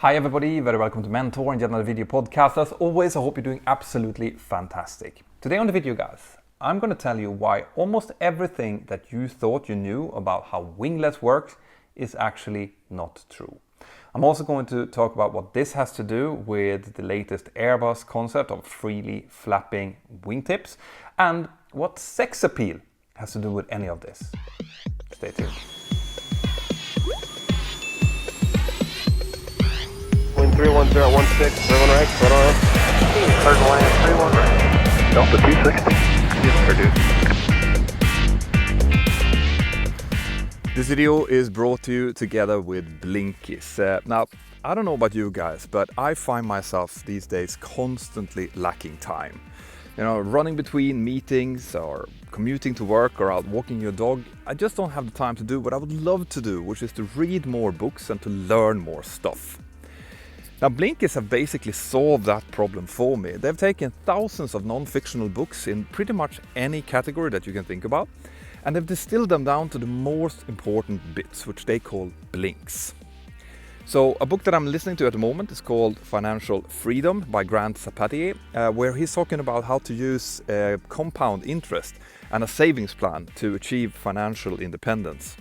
Hi everybody, very welcome to Mentour and yet another video podcast. As always, I hope you're doing absolutely fantastic. Today on the video, guys, I'm going to tell you why almost everything that you thought you knew about how winglets work is actually not true. I'm also going to talk about what this has to do with the latest Airbus concept of freely flapping wingtips and what sex appeal has to do with any of this. Stay tuned. Wind 31016, third one right, right on. Third land, 31 right. Delta 260. Yes, Purdue. This video is brought to you together with Blinkist. Now, I don't know about you guys, but I find myself these days constantly lacking time. You know, running between meetings or commuting to work or out walking your dog, I just don't have the time to do what I would love to do, which is to read more books and to learn more stuff. Now, Blinkist have basically solved that problem for me. They've taken thousands of non-fictional books in pretty much any category that you can think about, and they've distilled them down to the most important bits, which they call blinks. So a book that I'm listening to at the moment is called Financial Freedom by Grant Sapatier, where he's talking about how to use compound interest and a savings plan to achieve financial independence.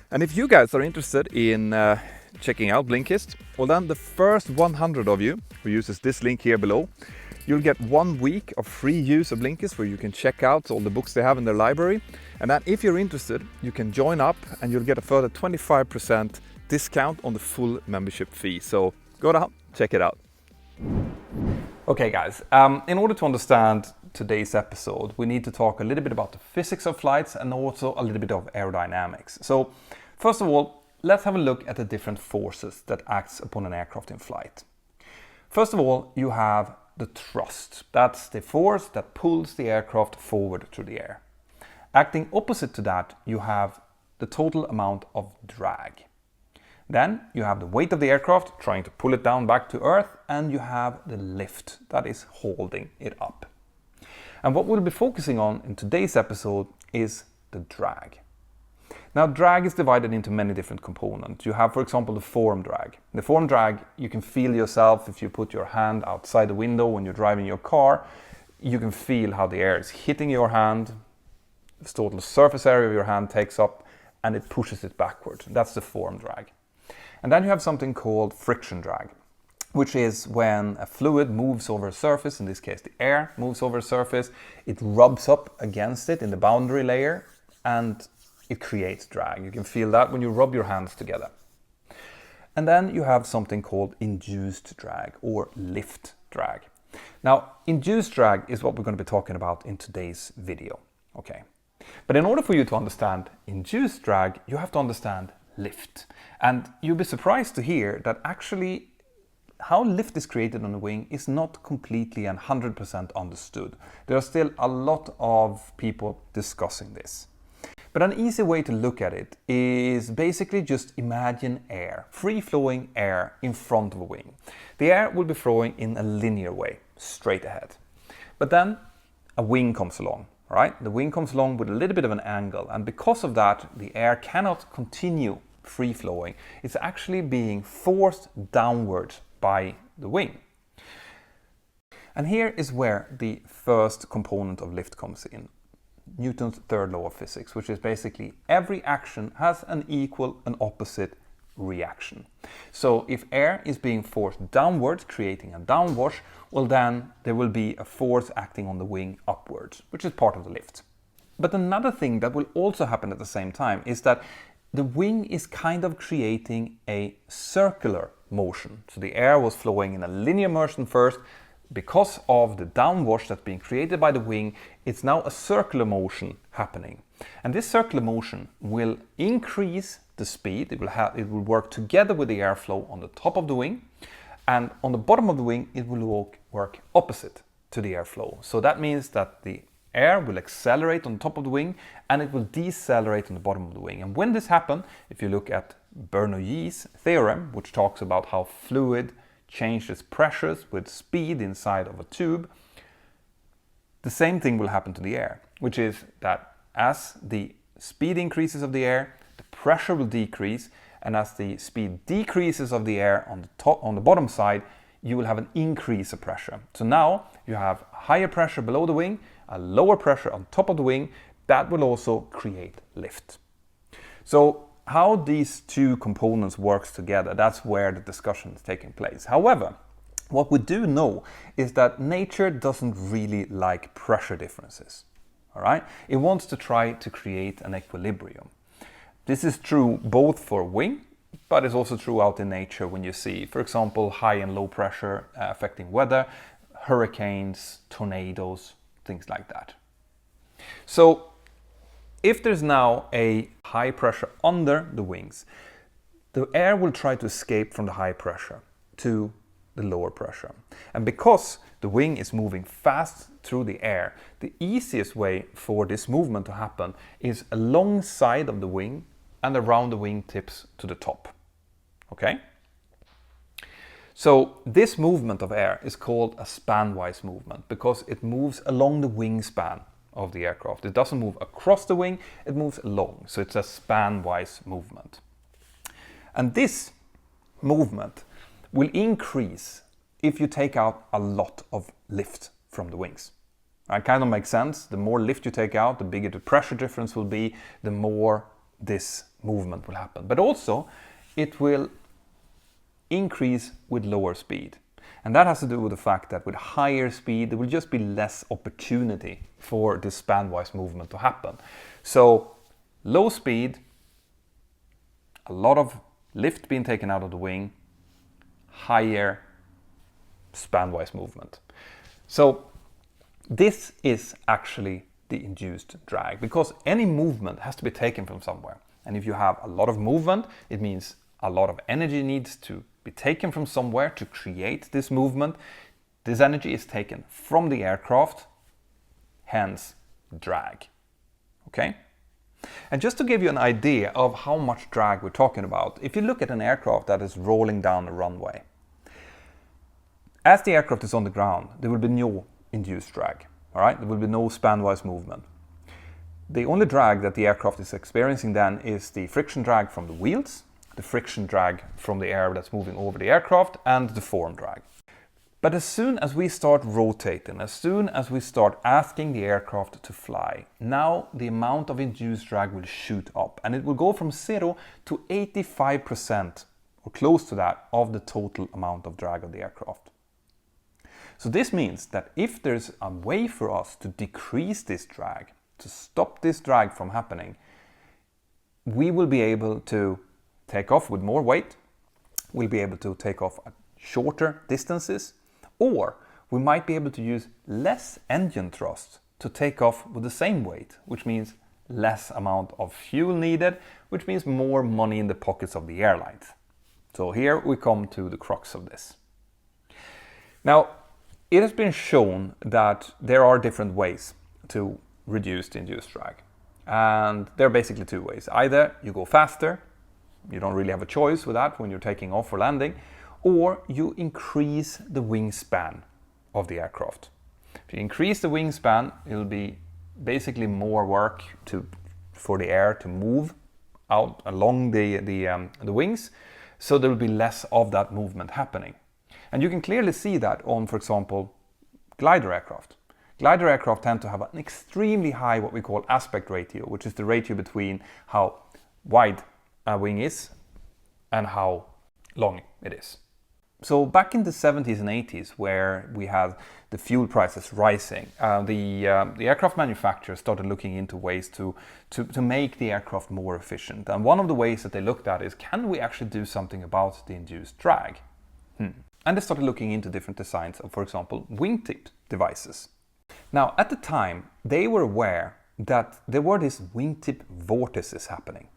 And if you guys are interested in checking out Blinkist, well then the first 100 of you who uses this link here below, you'll get 1 week of free use of Blinkist where you can check out all the books they have in their library. And then if you're interested, you can join up and you'll get a further 25% discount on the full membership fee. So go down, check it out. Okay guys, in order to understand today's episode, we need to talk a little bit about the physics of flights and also a little bit of aerodynamics. So first of all, let's have a look at the different forces that acts upon an aircraft in flight. First of all, you have the thrust. That's the force that pulls the aircraft forward through the air. Acting opposite to that, you have the total amount of drag. Then you have the weight of the aircraft trying to pull it down back to earth, and you have the lift that is holding it up. And what we'll be focusing on in today's episode is the drag. Now, drag is divided into many different components. You have, for example, the form drag. The form drag, you can feel yourself if you put your hand outside the window when you're driving your car. You can feel how the air is hitting your hand. The total surface area of your hand takes up and it pushes it backward. That's the form drag. And then you have something called friction drag, which is when a fluid moves over a surface, in this case the air moves over a surface, it rubs up against it in the boundary layer and it creates drag. You can feel that when you rub your hands together. And then you have something called induced drag or lift drag. Now, induced drag is what we're going to be talking about in today's video. Okay. But in order for you to understand induced drag, you have to understand lift. And you'll be surprised to hear that actually how lift is created on the wing is not completely and 100% understood. There are still a lot of people discussing this. But an easy way to look at it is basically just imagine air, free-flowing air in front of a wing. The air will be flowing in a linear way, straight ahead. But then a wing comes along, right? The wing comes along with a little bit of an angle, and because of that, the air cannot continue free-flowing. It's actually being forced downwards by the wing. And here is where the first component of lift comes in. Newton's third law of physics, which is basically every action has an equal and opposite reaction. So if air is being forced downwards, creating a downwash, well then there will be a force acting on the wing upwards, which is part of the lift. But another thing that will also happen at the same time is that the wing is kind of creating a circular motion. So the air was flowing in a linear motion first. Because of the downwash that's being created by the wing, it's now a circular motion happening. And this circular motion will increase the speed. It will work together with the airflow on the top of the wing. And on the bottom of the wing, it will work opposite to the airflow. So that means that the air will accelerate on the top of the wing and it will decelerate on the bottom of the wing. And when this happens, if you look at Bernoulli's theorem, which talks about how fluid changes pressures with speed inside of a tube, the same thing will happen to the air, which is that as the speed increases of the air, the pressure will decrease and as the speed decreases of the air on the top, on the bottom side, you will have an increase of pressure. So now you have higher pressure below the wing, a lower pressure on top of the wing. That will also create lift. So how these two components works together, that's where the discussion is taking place. However, what we do know is that nature doesn't really like pressure differences. All right? It wants to try to create an equilibrium. This is true both for wing, but it's also true out in nature when you see, for example, high and low pressure affecting weather, hurricanes, tornadoes, things like that. So if there's now a high pressure under the wings, the air will try to escape from the high pressure to the lower pressure. And because the wing is moving fast through the air, the easiest way for this movement to happen is alongside of the wing and around the wingtips to the top. Okay? So this movement of air is called a spanwise movement because it moves along the wingspan of the aircraft. It doesn't move across the wing, it moves along. So it's a spanwise movement. And this movement will increase if you take out a lot of lift from the wings. It kind of makes sense. The more lift you take out, the bigger the pressure difference will be, the more this movement will happen. But also, it will increase with lower speed. And that has to do with the fact that with higher speed, there will just be less opportunity for this spanwise movement to happen. So low speed, a lot of lift being taken out of the wing, higher spanwise movement. So this is actually the induced drag, because any movement has to be taken from somewhere. And if you have a lot of movement, it means a lot of energy needs to be taken from somewhere to create this movement. This energy is taken from the aircraft, hence drag. Okay? And just to give you an idea of how much drag we're talking about, if you look at an aircraft that is rolling down the runway, as the aircraft is on the ground, there will be no induced drag. All right? There will be no spanwise movement. The only drag that the aircraft is experiencing then is the friction drag from the wheels, the friction drag from the air that's moving over the aircraft, and the form drag. But as soon as we start rotating, as soon as we start asking the aircraft to fly, now the amount of induced drag will shoot up, and it will go from 0 to 85% or close to that of the total amount of drag of the aircraft. So this means that if there's a way for us to decrease this drag, to stop this drag from happening, we will be able to take off with more weight, we'll be able to take off at shorter distances, or we might be able to use less engine thrust to take off with the same weight, which means less amount of fuel needed, which means more money in the pockets of the airlines. So here we come to the crux of this. Now, it has been shown that there are different ways to reduce the induced drag. And there are basically two ways. Either you go faster, you don't really have a choice with that when you're taking off or landing, or you increase the wingspan of the aircraft. If you increase the wingspan, it'll be basically more work for the air to move out along the wings, so there will be less of that movement happening. And you can clearly see that on, for example, glider aircraft. Glider aircraft tend to have an extremely high, what we call aspect ratio, which is the ratio between how wide a wing is and how long it is. So back in the 70s and 80s, where we had the fuel prices rising, the aircraft manufacturers started looking into ways to make the aircraft more efficient. And one of the ways that they looked at is, can we actually do something about the induced drag? And they started looking into different designs of, for example, wingtip devices. Now, at the time, they were aware that there were these wingtip vortices happening.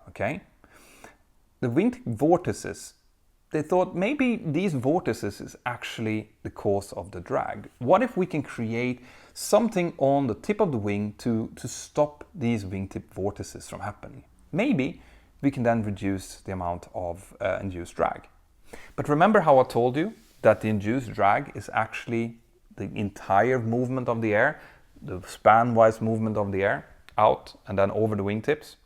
Okay? The wingtip vortices, they thought maybe these vortices is actually the cause of the drag. What if we can create something on the tip of the wing to stop these wingtip vortices from happening? Maybe we can then reduce the amount of induced drag. But remember how I told you that the induced drag is actually the entire movement of the air, the span-wise movement of the air out and then over the wingtips?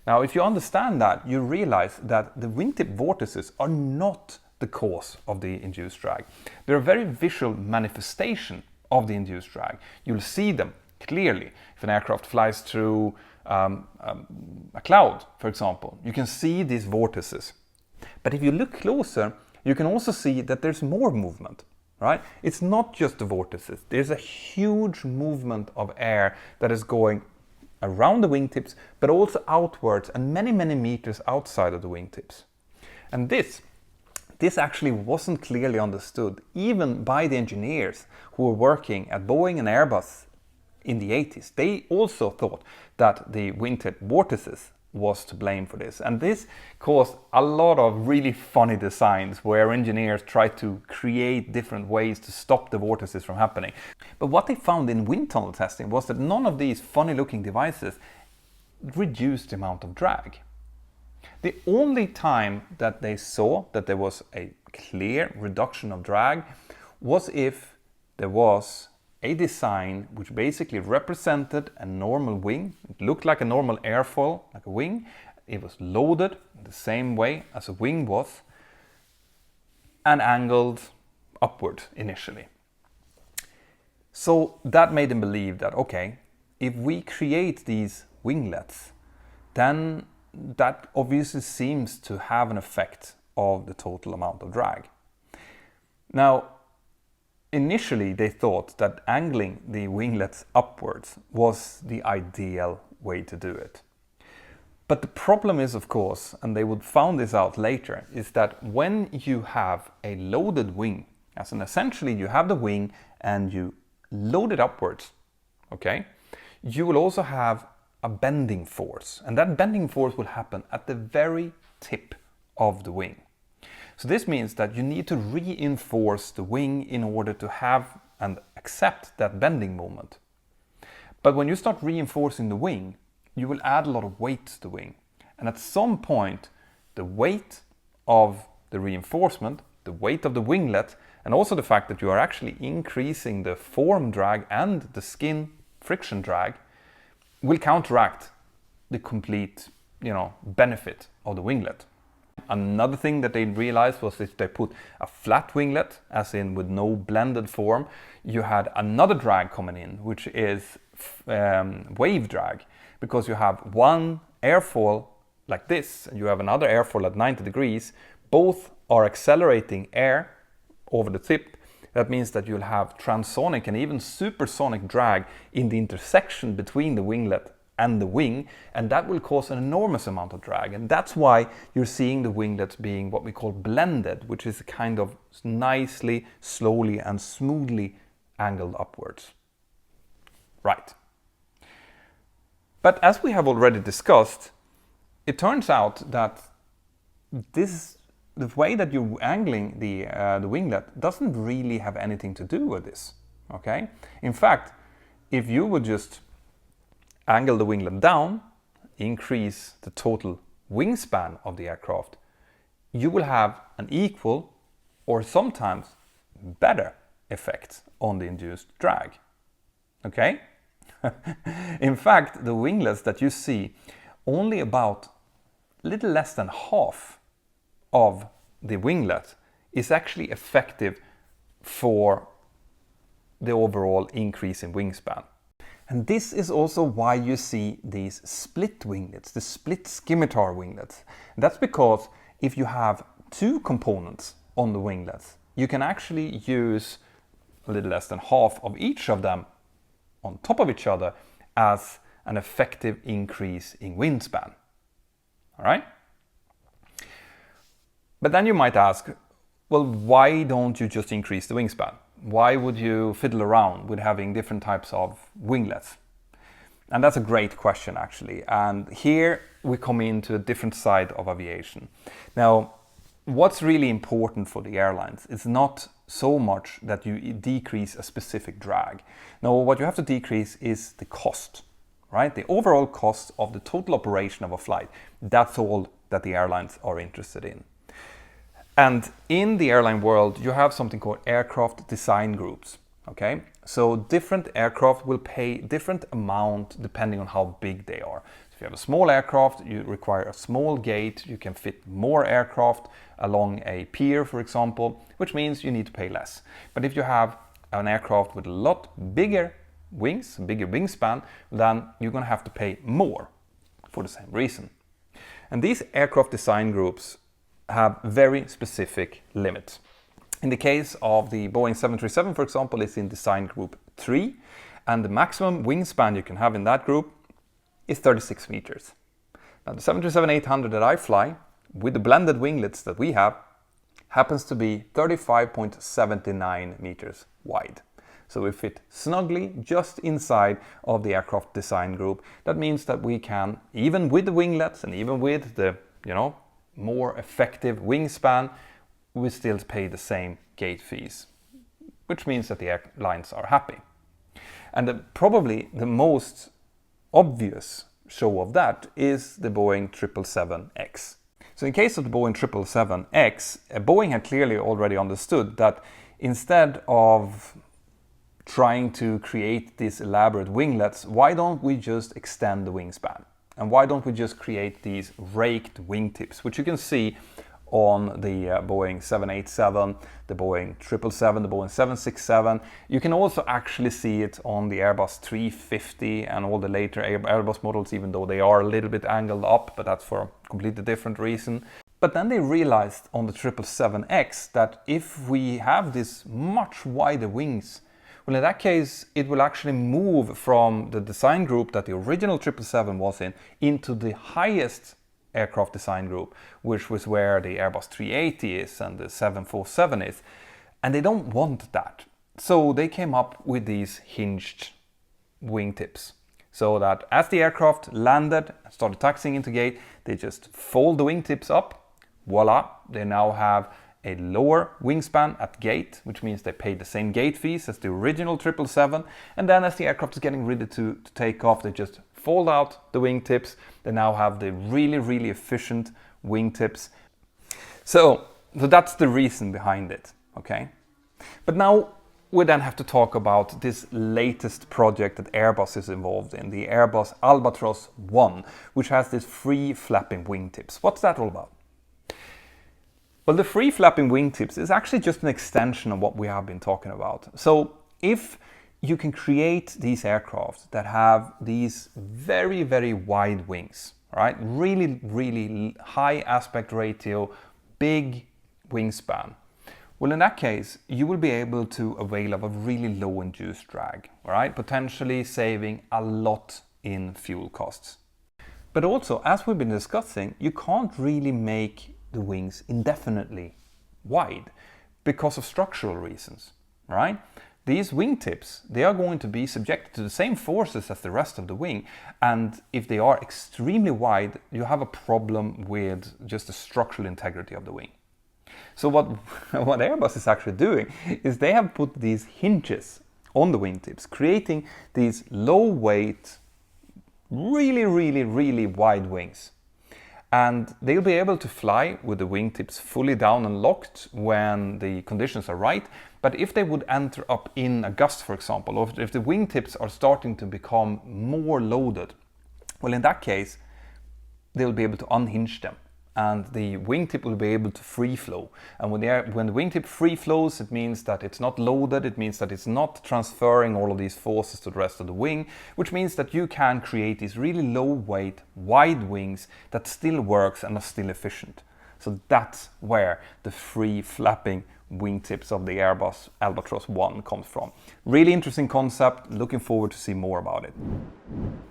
Now, if you understand that, you realize that the wingtip vortices are not the cause of the induced drag. They're a very visual manifestation of the induced drag. You'll see them clearly if an aircraft flies through a cloud, for example. You can see these vortices. But if you look closer, you can also see that there's more movement, right? It's not just the vortices. There's a huge movement of air that is going around the wingtips, but also outwards and many, many meters outside of the wingtips. And this actually wasn't clearly understood even by the engineers who were working at Boeing and Airbus in the 80s. They also thought that the wingtip vortices was to blame for this. And this caused a lot of really funny designs where engineers tried to create different ways to stop the vortices from happening. But what they found in wind tunnel testing was that none of these funny looking devices reduced the amount of drag. The only time that they saw that there was a clear reduction of drag was if there was a design which basically represented a normal wing. It looked like a normal airfoil, like a wing. It was loaded in the same way as a wing was and angled upward initially. So that made them believe that, okay, if we create these winglets, then that obviously seems to have an effect of the total amount of drag. Now, initially they thought that angling the winglets upwards was the ideal way to do it. But the problem is, of course, and they would found this out later, is that when you have a loaded wing, as in essentially you have the wing and you load it upwards, okay, you will also have a bending force, and that bending force will happen at the very tip of the wing. So this means that you need to reinforce the wing in order to have and accept that bending moment. But when you start reinforcing the wing, you will add a lot of weight to the wing. And at some point, the weight of the reinforcement, the weight of the winglet, and also the fact that you are actually increasing the form drag and the skin friction drag will counteract the complete, benefit of the winglet. Another thing that they realized was if they put a flat winglet, as in with no blended form, you had another drag coming in, which is wave drag, because you have one airfoil like this, and you have another airfoil at 90 degrees. Both are accelerating air over the tip. That means that you'll have transonic and even supersonic drag in the intersection between the winglet and the wing, and that will cause an enormous amount of drag. And that's why you're seeing the winglets being what we call blended, which is a kind of nicely, slowly and smoothly angled upwards. Right. But as we have already discussed, it turns out that the way that you're angling the winglet doesn't really have anything to do with this. Okay? In fact, if you would just angle the winglet down, increase the total wingspan of the aircraft, you will have an equal or sometimes better effect on the induced drag. Okay? In fact, the winglets that you see, only about little less than half of the winglet is actually effective for the overall increase in wingspan. And this is also why you see these split winglets, the split SCIMITAR winglets. That's because if you have two components on the winglets, you can actually use a little less than half of each of them on top of each other as an effective increase in wingspan. All right? But then you might ask, well, why don't you just increase the wingspan? Why would you fiddle around with having different types of winglets? And that's a great question, actually. And here we come into a different side of aviation. Now, what's really important for the airlines is not so much that you decrease a specific drag. No, what you have to decrease is the cost, right? The overall cost of the total operation of a flight. That's all that the airlines are interested in. And in the airline world, you have something called aircraft design groups, okay? So different aircraft will pay different amount depending on how big they are. So If you have a small aircraft, you require a small gate. You can fit more aircraft along a pier, for example, which means you need to pay less. But if you have an aircraft with a lot bigger wings, bigger wingspan, then you're going to have to pay more for the same reason. And these aircraft design groups have very specific limits. In the case of the Boeing 737, for example, it's in design group 3, and the maximum wingspan you can have in that group is 36 meters. Now the 737-800 that I fly, with the blended winglets that we have, happens to be 35.79 meters wide. So we fit snugly just inside of the aircraft design group. That means that we can, even with the winglets and even with the, more effective wingspan, we still pay the same gate fees, which means that the airlines are happy. And probably the most obvious show of that is the Boeing 777X. So in case of the Boeing 777X, Boeing had clearly already understood that instead of trying to create these elaborate winglets, why don't we just extend the wingspan? And why don't we just create these raked wingtips, which you can see on the Boeing 787, the Boeing 777, the Boeing 767. You can also actually see it on the Airbus 350 and all the later Airbus models, even though they are a little bit angled up, but that's for a completely different reason. But then they realized on the 777X that if we have this much wider wings, well, in that case, it will actually move from the design group that the original 777 was in into the highest aircraft design group, which was where the Airbus 380 is and the 747 is. And they don't want that. So they came up with these hinged wingtips. So that as the aircraft landed and started taxiing into gate, they just fold the wingtips up. Voila, they now have a lower wingspan at gate, which means they pay the same gate fees as the original 777. And then as the aircraft is getting ready to take off, they just fold out the wingtips. They now have the really, really efficient wingtips. So that's the reason behind it, okay? But now we then have to talk about this latest project that Airbus is involved in, the Airbus Albatross ONE, which has this free flapping wingtips. What's that all about? Well, the free flapping wingtips is actually just an extension of what we have been talking about. So if you can create these aircraft that have these very, very wide wings, right? Really, really high aspect ratio, big wingspan. Well, in that case, you will be able to avail of a really low induced drag, right? Potentially saving a lot in fuel costs. But also, as we've been discussing, you can't really make the wings indefinitely wide because of structural reasons, right? These wingtips, they are going to be subjected to the same forces as the rest of the wing, and if they are extremely wide, you have a problem with just the structural integrity of the wing. So what Airbus is actually doing is they have put these hinges on the wingtips, creating these low weight, really, really, really wide wings. And they'll be able to fly with the wingtips fully down and locked when the conditions are right. But if they would enter up in a gust, for example, or if the wingtips are starting to become more loaded, well, in that case, they'll be able to unhinge them. And the wingtip will be able to free flow. And when the wingtip free flows, it means that it's not loaded, it means that it's not transferring all of these forces to the rest of the wing, which means that you can create these really low weight, wide wings that still works and are still efficient. So that's where the free flapping wingtips of the Airbus Albatross ONE comes from. Really interesting concept, looking forward to see more about it.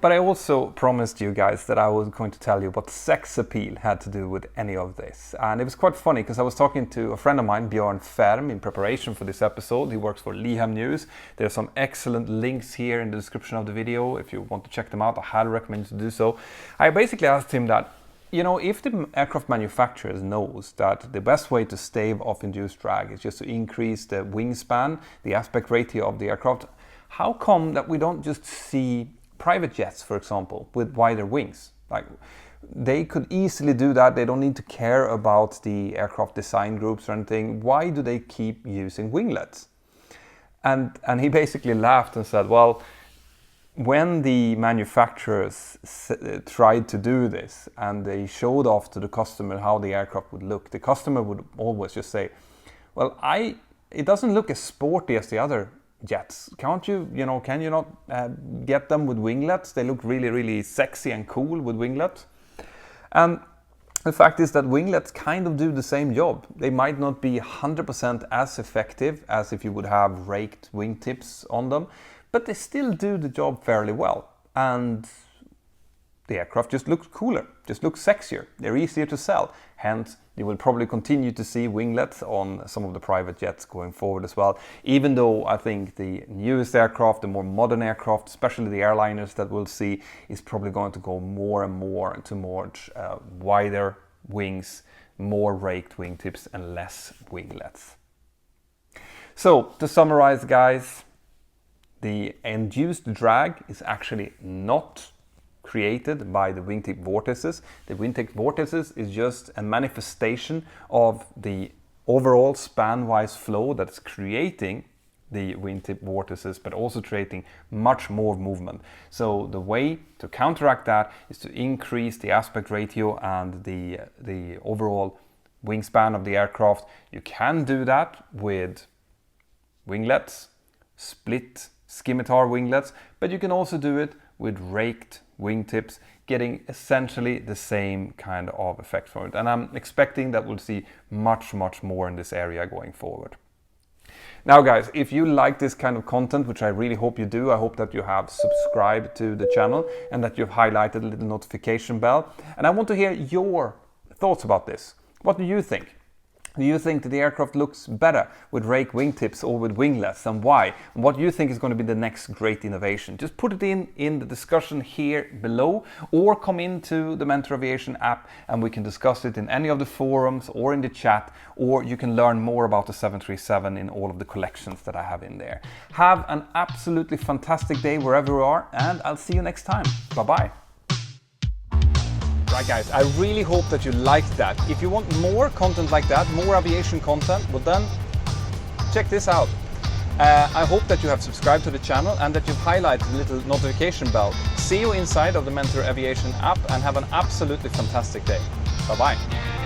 But I also promised you guys that I was going to tell you what sex appeal had to do with any of this. And it was quite funny because I was talking to a friend of mine, Björn Fehrm, in preparation for this episode. He works for Leham News. There's some excellent links here in the description of the video. If you want to check them out, I highly recommend you to do so. I basically asked him that, you know, if the aircraft manufacturers knows that the best way to stave off induced drag is just to increase the wingspan, the aspect ratio of the aircraft, how come that we don't just see private jets, for example, with wider wings? Like, they could easily do that. They don't need to care about the aircraft design groups or anything. Why do they keep using winglets? And he basically laughed and said, well, when the manufacturers tried to do this and they showed off to the customer how the aircraft would look, the customer would always just say, well, it doesn't look as sporty as the other jets. Can you not get them with winglets? They look really, really sexy and cool with winglets. And the fact is that winglets kind of do the same job. They might not be 100% as effective as if you would have raked wingtips on them, but they still do the job fairly well. And the aircraft just looks cooler, just looks sexier. They're easier to sell. Hence, you will probably continue to see winglets on some of the private jets going forward as well. Even though I think the newest aircraft, the more modern aircraft, especially the airliners that we'll see, is probably going to go more and more to more wider wings, more raked wingtips and less winglets. So to summarize, guys, the induced drag is actually not created by the wingtip vortices. The wingtip vortices is just a manifestation of the overall span-wise flow that's creating the wingtip vortices, but also creating much more movement. So the way to counteract that is to increase the aspect ratio and the overall wingspan of the aircraft. You can do that with winglets, split SCIMITAR winglets, but you can also do it with raked wingtips, getting essentially the same kind of effect from it. And I'm expecting that we'll see much more in this area going forward. Now guys, if you like this kind of content, which I really hope you do, I hope that you have subscribed to the channel and that you've highlighted the little notification bell. And I want to hear your thoughts about this. What do you think? Do you think that the aircraft looks better with rake wingtips or with winglets, and why? And what do you think is going to be the next great innovation? Just put it in the discussion here below, or come into the Mentour Aviation app and we can discuss it in any of the forums or in the chat, or you can learn more about the 737 in all of the collections that I have in there. Have an absolutely fantastic day wherever you are, and I'll see you next time. Bye-bye. Right guys, I really hope that you liked that. If you want more content like that, more aviation content, well then check this out. I hope that you have subscribed to the channel and that you've highlighted the little notification bell. See you inside of the Mentour Aviation app and have an absolutely fantastic day. Bye bye.